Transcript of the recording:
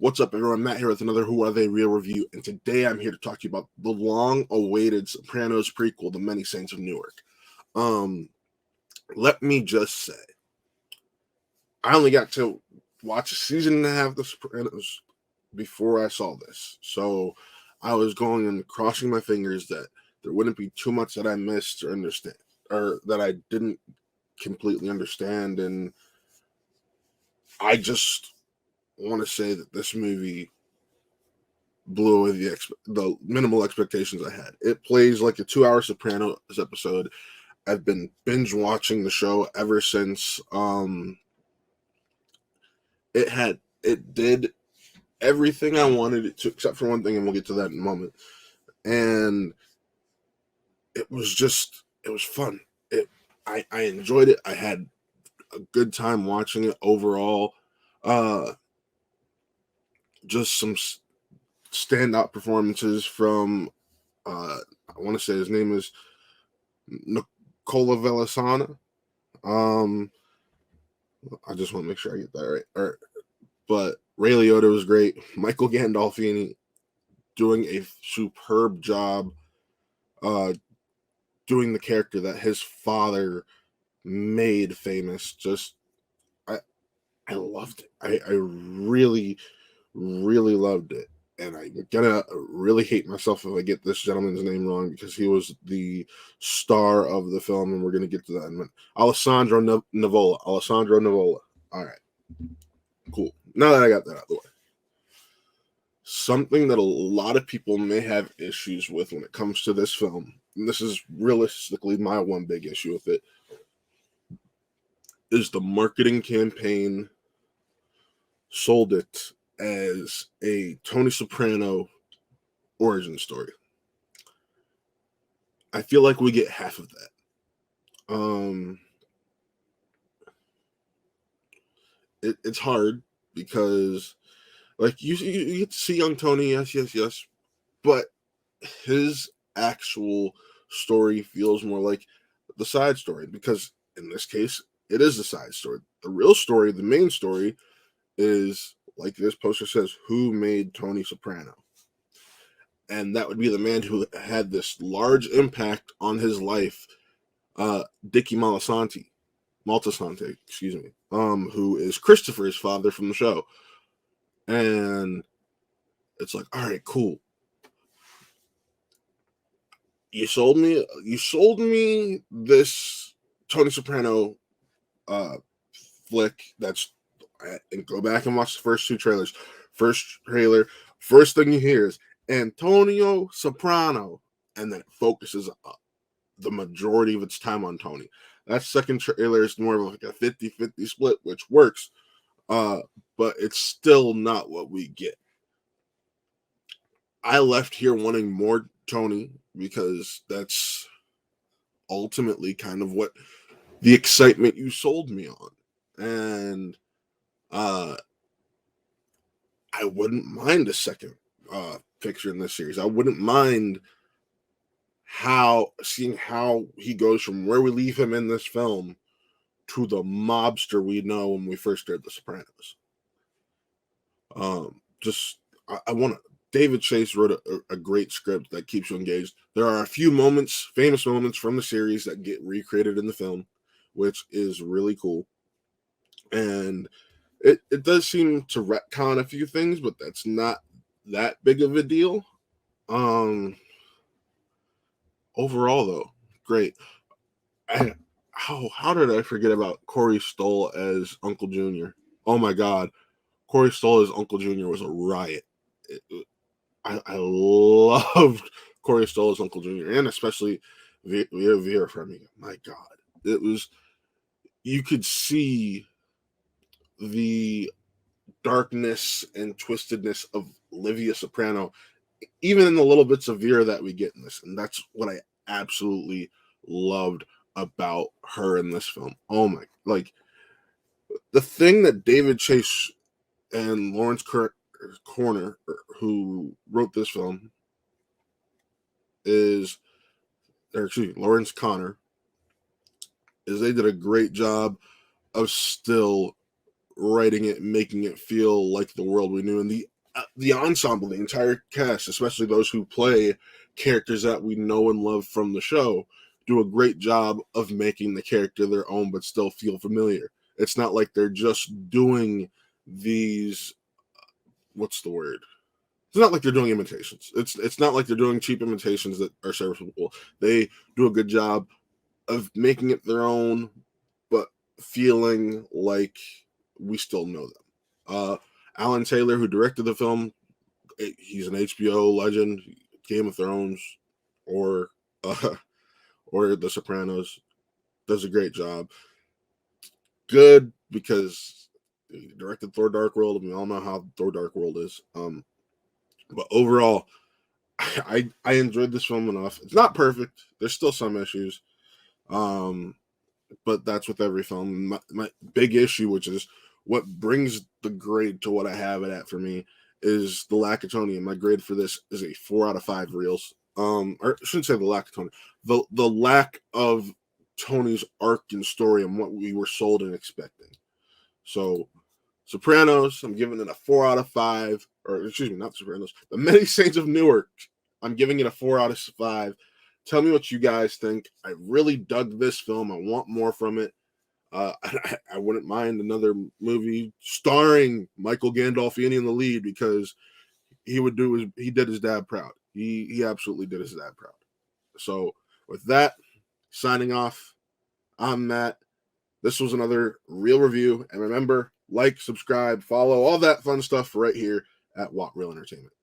What's up, everyone? Matt here with another Who Are They Real review, and today I'm here to talk to you about the long-awaited Sopranos prequel, The Many Saints of Newark. Let me just say, I only got to watch a season and a half of The Sopranos before I saw this, so I was going and crossing my fingers that there wouldn't be too much that I missed or understand, or that I didn't completely understand, and I just want to say that this movie blew away the minimal expectations I had. It plays like a 2-hour Sopranos episode. I've been binge watching the show ever since. It did everything I wanted it to, except for one thing, and we'll get to that in a moment. And it was fun. I enjoyed it. I had a good time watching it overall. Just some standout performances from I want to say his name is Nicola Velasana. I just want to make sure I get that right. But Ray Liotta was great. Michael Gandolfini doing a superb job doing the character that his father made famous. I loved it. I really, really loved it. And I'm gonna really hate myself if I get this gentleman's name wrong, because he was the star of the film, and we're gonna get to that in a minute. Alessandro Nivola. All right, cool. Now that I got that out of the way, something that a lot of people may have issues with when it comes to this film, and this is realistically my one big issue with it, is the marketing campaign sold it as a Tony Soprano origin story. I feel like we get half of that. It's hard because, like, you get to see young Tony, yes, but his actual story feels more like the side story, because in this case, it is the side story. The real story, the main story, is, like this poster says, who made Tony Soprano? And that would be the man who had this large impact on his life, Dickie Moltisanti, who is Christopher's father from the show. And it's like, all right, cool. You sold me this Tony Soprano flick. And go back and watch the first two trailers. First trailer, first thing you hear is Antonio Soprano, and then it focuses the majority of its time on Tony. That second trailer is more of like a 50-50 split, which works, but it's still not what we get. I left here wanting more Tony, because that's ultimately kind of what the excitement you sold me on. And I wouldn't mind a second picture in this series. I wouldn't mind seeing how he goes from where we leave him in this film to the mobster we know when we first heard The Sopranos. I want to. David Chase wrote a great script that keeps you engaged. There are a few famous moments from the series that get recreated in the film, which is really cool. And it does seem to retcon a few things, but that's not that big of a deal. Overall, though, great. How did I forget about Corey Stoll as Uncle Jr.? Oh my God, Corey Stoll as Uncle Jr. was a riot. I loved Corey Stoll as Uncle Jr. and especially Vera Farmiga. My God, it was, you could see the darkness and twistedness of Livia Soprano, even in the little bits of Vera that we get in this, and that's what I absolutely loved about her in this film. Oh my, like, the thing that David Chase and Lawrence Corner, who wrote this film, Lawrence Connor, is they did a great job of still writing it, making it feel like the world we knew, and the ensemble, the entire cast, especially those who play characters that we know and love from the show, do a great job of making the character their own but still feel familiar. It's not like they're just doing these, what's the word? It's not like they're doing imitations. It's not like they're doing cheap imitations that are serviceable. They do a good job of making it their own, but feeling like we still know them. Alan Taylor, who directed the film, he's an HBO legend, Game of Thrones, or uh, or The Sopranos, does a great job. Good because he directed Thor: Dark World, and we all know how Thor: Dark World is. But overall, I enjoyed this film enough. It's not perfect. There's still some issues. But that's with every film. My big issue, which is what brings the grade to what I have it at for me, is the lack of Tony. And my grade for this is a 4 out of 5 reels. Or I shouldn't say the lack of Tony. The lack of Tony's arc and story and what we were sold and expecting. So Sopranos, I'm giving it a 4 out of 5. Or excuse me, not Sopranos. The Many Saints of Newark, I'm giving it a 4 out of 5. Tell me what you guys think. I really dug this film. I want more from it. I wouldn't mind another movie starring Michael Gandolfini in the lead, because he did his dad proud. He absolutely did his dad proud. So with that, signing off. I'm Matt. This was another Real Review. And remember, like, subscribe, follow, all that fun stuff right here at What Real Entertainment.